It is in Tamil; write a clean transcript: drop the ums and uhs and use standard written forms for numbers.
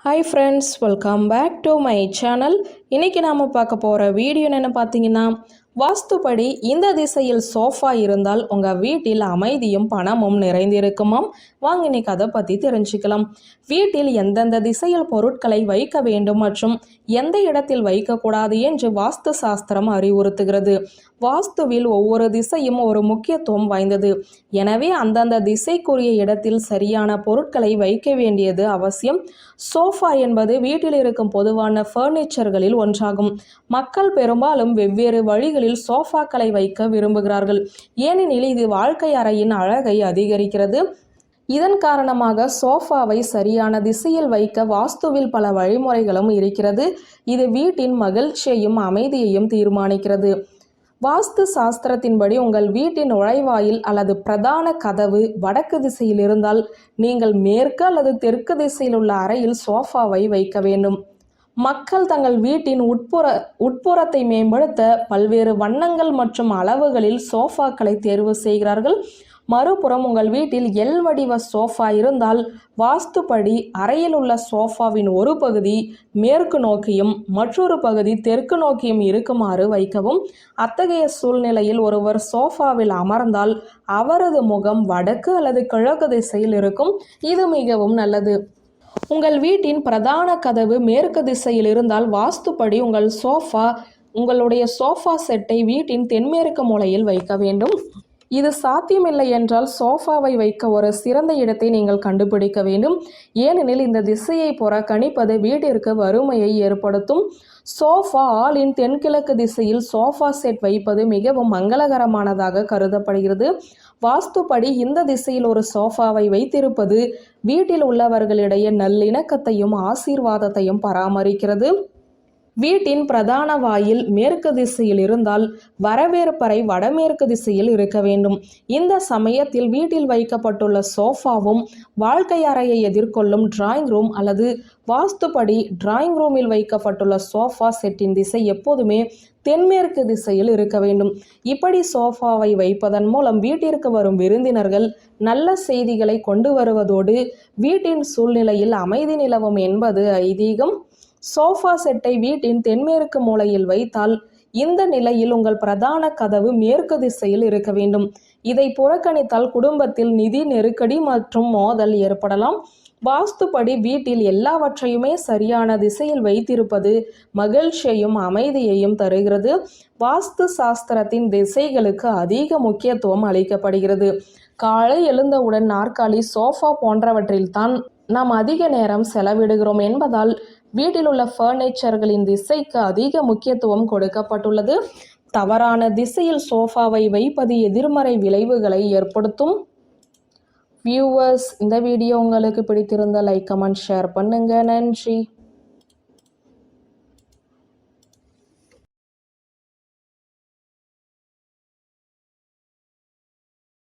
Hi friends, welcome back to my channel. இன்றைக்கி நாம் பார்க்க போகிற வீடியோ என்னென்னு பார்த்தீங்கன்னா, வாஸ்துப்படி இந்த திசையில் சோஃபா இருந்தால் உங்கள் வீட்டில் அமைதியும் பணமும் நிறைந்திருக்குமாம். வாங்க இன்னைக்கு அதை பற்றி தெரிஞ்சுக்கலாம். வீட்டில் எந்தெந்த திசையில் பொருட்களை வைக்க வேண்டும் மற்றும் எந்த இடத்தில் வைக்கக்கூடாது என்று வாஸ்து சாஸ்திரம் அறிவுறுத்துகிறது. வாஸ்துவில் ஒவ்வொரு திசையும் ஒரு முக்கியத்துவம் வாய்ந்தது. எனவே அந்தந்த திசைக்குரிய இடத்தில் சரியான பொருட்களை வைக்க வேண்டியது அவசியம். சோஃபா என்பது வீட்டில் இருக்கும் பொதுவான ஃபர்னிச்சர்களில் ஒன்றாகும். மக்கள் பெரும்பாலும் வெவ்வேறு வழிகளில் சோஃபாக்களை வைக்க விரும்புகிறார்கள். ஏனெனில் இது வாழ்க்கை அறையின் அழகை அதிகரிக்கிறது. இதன் காரணமாக சோஃபாவை சரியான திசையில் வைக்க வாஸ்துவில் பல வழிமுறைகளும் இருக்கிறது. இது வீட்டின் மகிழ்ச்சியையும் அமைதியையும் தீர்மானிக்கிறது. வாஸ்து சாஸ்திரத்தின்படி உங்கள் வீட்டின் நுழைவாயில் அல்லது பிரதான கதவு வடக்கு திசையில் இருந்தால் நீங்கள் மேற்கு அல்லது தெற்கு திசையில் உள்ள அறையில் சோஃபாவை வைக்க வேண்டும். மக்கள் தங்கள் வீட்டின் உட்புறத்தை மேம்படுத்த பல்வேறு வண்ணங்கள் மற்றும் அளவுகளில் சோஃபாக்களை தேர்வு செய்கிறார்கள். மறுபுறம் உங்கள் வீட்டில் எல் வடிவ சோஃபா இருந்தால் வாஸ்துப்படி அறையில் உள்ள சோஃபாவின் ஒரு பகுதி மேற்கு நோக்கியும் மற்றொரு பகுதி தெற்கு நோக்கியும் இருக்குமாறு வைக்கவும். அத்தகைய சூழ்நிலையில் ஒருவர் சோஃபாவில் அமர்ந்தால் அவரது முகம் வடக்கு அல்லது கிழக்கு திசையில் இருக்கும். இது மிகவும் நல்லது. உங்கள் வீட்டின் பிரதான கதவு மேற்கு திசையில் இருந்தால் வாஸ்துப்படி உங்களுடைய சோஃபா செட்டை வீட்டின் தென்மேற்கு மூலையில் வைக்க வேண்டும். இது சாத்தியமில்லை என்றால் சோஃபாவை வைக்க ஒரு சிறந்த இடத்தை நீங்கள் கண்டுபிடிக்க வேண்டும். ஏனெனில் இந்த திசையை புறக்கணிப்பது வீட்டிற்கு வறுமையை ஏற்படுத்தும். சோஃபா ஆலின் தென்கிழக்கு திசையில் சோஃபா செட் வைப்பது மிகவும் மங்களகரமானதாக கருதப்படுகிறது. வாஸ்துப்படி இந்த திசையில் ஒரு சோஃபாவை வைத்திருப்பது வீட்டில் உள்ளவர்களிடையே நல்லிணக்கத்தையும் ஆசீர்வாதத்தையும் பராமரிக்கிறது. வீட்டின் பிரதான வாயில் மேற்கு திசையில் இருந்தால் வரவேற்பறை வடமேற்கு திசையில் இருக்க வேண்டும். இந்த சமயத்தில் வீட்டில் வைக்கப்பட்டுள்ள சோஃபாவும் வாழ்க்கை அறையை எதிர்கொள்ளும் டிராயிங் ரூம் அல்லது வாஸ்துப்படி டிராயிங் ரூமில் வைக்கப்பட்டுள்ள சோஃபா செட்டின் திசை எப்போதுமே தென்மேற்கு திசையில் இருக்க வேண்டும். இப்படி சோஃபாவை வைப்பதன் மூலம் வீட்டிற்கு வரும் விருந்தினர்கள் நல்ல செய்திகளை கொண்டு வருவதோடு வீட்டின் சூழ்நிலையில் அமைதி நிலவும் என்பது ஐதீகம். சோஃபா செட்டை வீட்டின் தென்மேற்கு மூலையில் வைத்தால் இந்த நிலையில் உங்கள் பிரதான கதவு மேற்கு திசையில் இருக்க வேண்டும். இதை புறக்கணித்தால் குடும்பத்தில் நிதி நெருக்கடி மற்றும் மோதல் ஏற்படலாம். வாஸ்துப்படி வீட்டில் எல்லாவற்றையுமே சரியான திசையில் வைத்திருப்பது மகிழ்ச்சியையும் அமைதியையும் தருகிறது. வாஸ்து சாஸ்திரத்தின் திசைகளுக்கு அதிக முக்கியத்துவம் அளிக்கப்படுகிறது. காலை எழுந்தவுடன் நாற்காலி, சோஃபா போன்றவற்றில்தான் நாம் அதிக நேரம் செலவிடுகிறோம் என்பதால் வீட்டில் உள்ள ஃபர்னிச்சர்களின் திசைக்கு அதிக முக்கியத்துவம் கொடுக்கப்பட்டுள்ளது. தவறான திசையில் சோஃபாவை வைப்பது எதிர்மறை விளைவுகளை ஏற்படுத்தும். வியூவர்ஸ், இந்த வீடியோ உங்களுக்கு பிடித்திருந்த லைக், கமெண்ட், ஷேர் பண்ணுங்க. நன்றி.